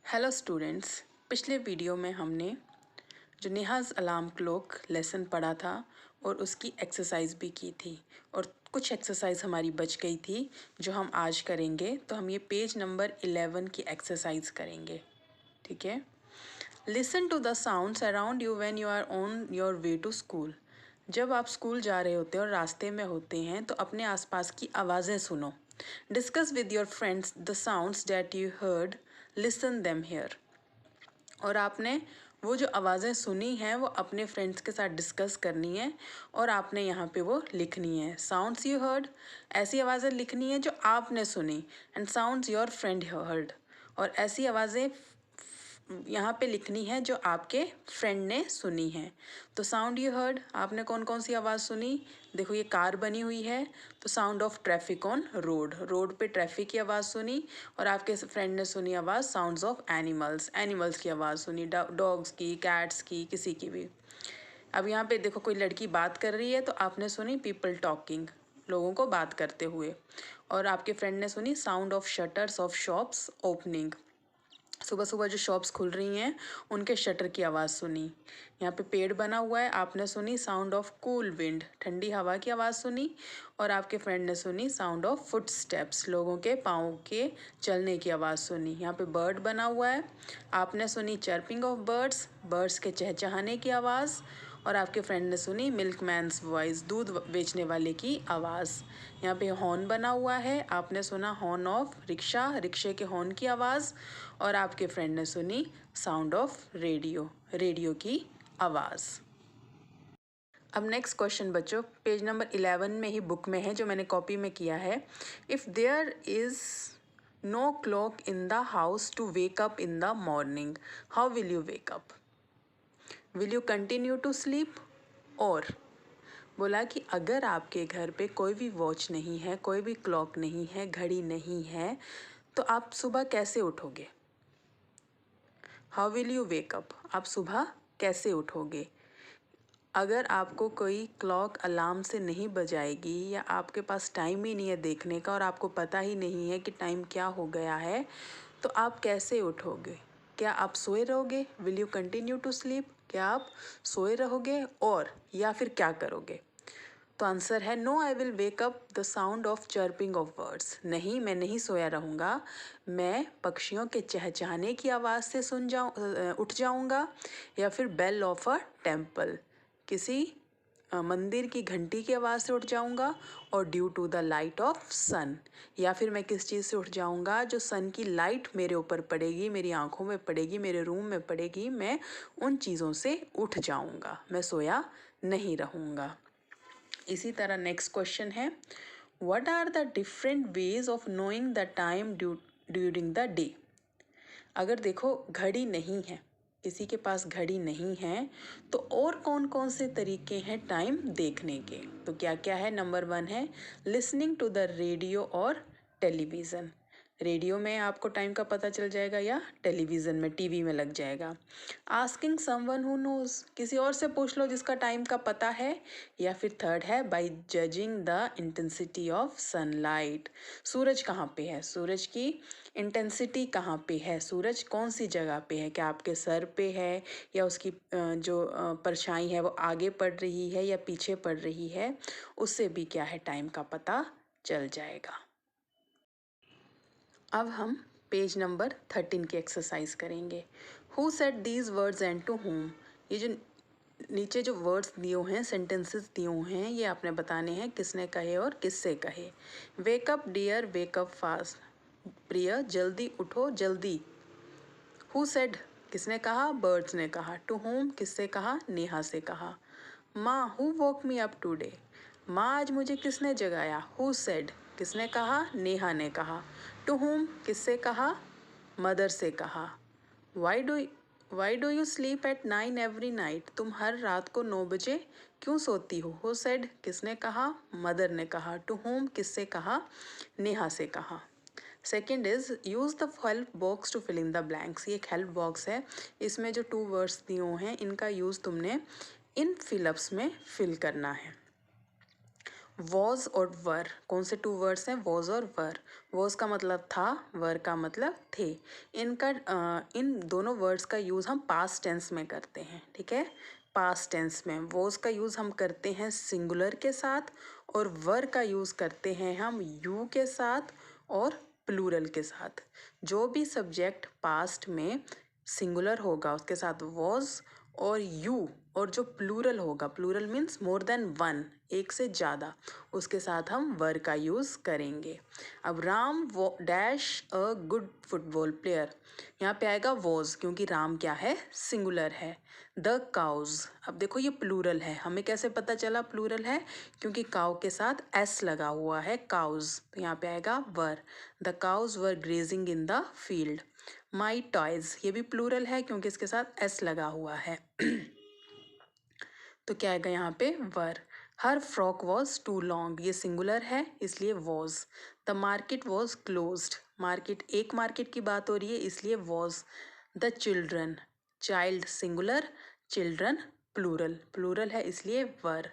Hello students, पिछले video में हमने जो नेहाज़ अलार्म क्लॉक लेसन पढ़ा था और उसकी एक्सरसाइज भी की थी और कुछ एक्सरसाइज हमारी बच गई थी जो हम आज करेंगे। तो हम ये पेज नंबर 11 की एक्सरसाइज करेंगे, ठीक है। Listen to the sounds around you when you are on your way to school. जब आप स्कूल जा रहे होते हैं और रास्ते में होते हैं तो अपने आसपास की आवाज़ें सुनो। Discuss with your friends the sounds that you heard, listen them here. और आपने वो जो आवाज़ें सुनी हैं वो अपने फ्रेंड्स के साथ डिस्कस करनी है और आपने यहाँ पे वो लिखनी है। साउंड्स यू हर्ड, ऐसी आवाज़ें लिखनी है जो आपने सुनी, and sounds your friend heard, और ऐसी आवाज़ें यहाँ पे लिखनी है जो आपके फ्रेंड ने सुनी है। तो साउंड यू हर्ड, आपने कौन कौन सी आवाज़ सुनी? देखो ये कार बनी हुई है तो sound of traffic on road, road पे ट्रैफिक की आवाज़ सुनी। और आपके फ्रेंड ने सुनी आवाज़ साउंड्स ऑफ एनिमल्स, एनिमल्स की आवाज़ सुनी, डॉग्स की, कैट्स की, किसी की भी। अब यहाँ पे देखो कोई लड़की बात कर रही है तो आपने सुनी पीपल टॉकिंग, लोगों को बात करते हुए। और आपके फ्रेंड ने सुनी sound of shutters of shops opening, सुबह सुबह जो शॉप्स खुल रही हैं उनके शटर की आवाज़ सुनी। यहाँ पे पेड़ बना हुआ है, आपने सुनी साउंड ऑफ कूल विंड, ठंडी हवा की आवाज़ सुनी। और आपके फ्रेंड ने सुनी साउंड ऑफ फुट स्टेप्स, लोगों के पाँव के चलने की आवाज़ सुनी। यहाँ पे बर्ड बना हुआ है, आपने सुनी चर्पिंग ऑफ बर्ड्स, बर्ड्स के चहचहाने की आवाज़। और आपके फ्रेंड ने सुनी मिल्कमैन्स वॉइस, दूध बेचने वाले की आवाज़। यहाँ पे हॉर्न बना हुआ है, आपने सुना हॉर्न ऑफ रिक्शा, रिक्शे के हॉर्न की आवाज़। और आपके फ्रेंड ने सुनी साउंड ऑफ रेडियो, रेडियो की आवाज़। अब नेक्स्ट क्वेश्चन बच्चों, पेज नंबर 11 में ही बुक में है जो मैंने कॉपी में किया है। If there is no clock in the house to wake up in the morning, how will you wake up? Will you continue to sleep? और बोला कि अगर आपके घर पे कोई भी वॉच नहीं है, कोई भी क्लॉक नहीं है, घड़ी नहीं है, तो आप सुबह कैसे उठोगे? How will you wake up, आप सुबह कैसे उठोगे? अगर आपको कोई क्लॉक अलार्म से नहीं बजाएगी या आपके पास टाइम ही नहीं है देखने का और आपको पता ही नहीं है कि टाइम क्या हो गया है, तो आप कैसे उठोगे? क्या आप सोए रहोगे? Will you continue to sleep? क्या आप सोए रहोगे और या फिर क्या करोगे? तो आंसर है no, I will wake up the sound of chirping of birds. नहीं, मैं नहीं सोया रहूँगा, मैं पक्षियों के चहचहाने की आवाज़ से उठ जाऊँगा, या फिर बेल ऑफ अ टेम्पल, किसी मंदिर की घंटी की आवाज़ से उठ जाऊँगा। और due to the light of sun, या फिर मैं किस चीज़ से उठ जाऊँगा? जो सन की लाइट मेरे ऊपर पड़ेगी, मेरी आँखों में पड़ेगी, मेरे रूम में पड़ेगी, मैं उन चीज़ों से उठ जाऊँगा, मैं सोया नहीं रहूँगा। इसी तरह नेक्स्ट क्वेश्चन है, what are the different ways of knowing the time during the day? अगर देखो घड़ी नहीं है, किसी के पास घड़ी नहीं है, तो और कौन कौन से तरीके हैं टाइम देखने के? तो क्या क्या है? नंबर 1 है लिसनिंग टू द रेडियो और टेलीविज़न। रेडियो में आपको टाइम का पता चल जाएगा या टेलीविज़न में, टीवी में लग जाएगा। आस्किंग समवन हु नोज, किसी और से पूछ लो जिसका टाइम का पता है। या फिर थर्ड है by judging the intensity of sunlight, सूरज कहाँ पे है, सूरज की इंटेंसिटी कहाँ पे है, सूरज कौन सी जगह पे है, क्या आपके सर पे है या उसकी जो परछाई है वो आगे पड़ रही है या पीछे पड़ रही है, उससे भी क्या है टाइम का पता चल जाएगा। अब हम पेज नंबर 13 की एक्सरसाइज करेंगे। Who said these words and to whom, ये जो नीचे जो वर्ड्स दिए हुए हैं, सेंटेंसेस दिए हुए हैं, ये आपने बताने हैं किसने कहे और किससे कहे। वेकअप डियर, वेकअप फास्ट, प्रिय जल्दी उठो जल्दी। हु सेड, किसने कहा? बर्ड्स ने कहा। टू होम, किससे कहा? नेहा से कहा। माँ, who woke me up today, माँ आज मुझे किसने जगाया? हु सेड, किसने कहा? नेहा ने कहा। टू होम, किससे कहा? मदर से कहा। Why do you sleep at 9 every night, तुम हर रात को 9 बजे क्यों सोती हो? हु सेड, किसने कहा? मदर ने कहा। टू होम, किससे कहा? नेहा से कहा। Second is use the help box to fill in the blanks, ये एक हेल्प बॉक्स है, इसमें जो 2 वर्ड्स दिए हुए हैं इनका यूज़ तुमने इन फिलअप्स में फिल करना है। वॉज और वर, कौन से टू वर्ड्स हैं? वॉज और वर। वॉज का मतलब था, वर का मतलब थे। इन दोनों वर्ड्स का यूज़ हम पास्ट टेंस में करते हैं, ठीक है। पास्ट टेंस में वॉज का यूज़ हम करते हैं सिंगुलर के साथ, और वर का यूज़ करते हैं हम यू के साथ और प्लूरल के साथ। जो भी सब्जेक्ट पास्ट में सिंगुलर होगा उसके साथ वॉज और यू, और जो प्लूरल होगा, plural means more than one, एक से ज़्यादा, उसके साथ हम वर का यूज़ करेंगे। अब राम वो dash a good football player, यहाँ पे आएगा वॉज, क्योंकि राम क्या है? सिंगुलर है। द काउज, अब देखो ये प्लूरल है, हमें कैसे पता चला प्लूरल है? क्योंकि काउ के साथ एस लगा हुआ है, काउज, तो यहाँ पे आएगा were. The cows were grazing in the field. My toys, ये भी प्लूरल है क्योंकि इसके साथ एस लगा हुआ है। तो क्या आएगा यहाँ पे? Were. Her frock was too long, ये सिंगुलर है इसलिए was. The market was closed, market, एक मार्केट की बात हो रही है इसलिए was. The children, child singular, children plural, plural है इसलिए were.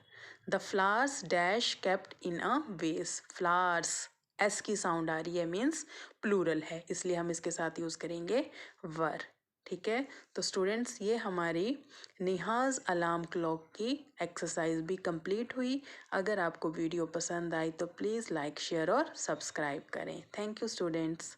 The flowers dash kept in a vase, flowers, S की साउंड आ रही है, मीन्स प्लूरल है, इसलिए हम इसके साथ यूज़ करेंगे वर, ठीक है। तो स्टूडेंट्स, ये हमारी निहाज़ अलार्म क्लॉक की एक्सरसाइज भी कंप्लीट हुई। अगर आपको वीडियो पसंद आई तो प्लीज़ लाइक, शेयर और सब्सक्राइब करें। Thank you students.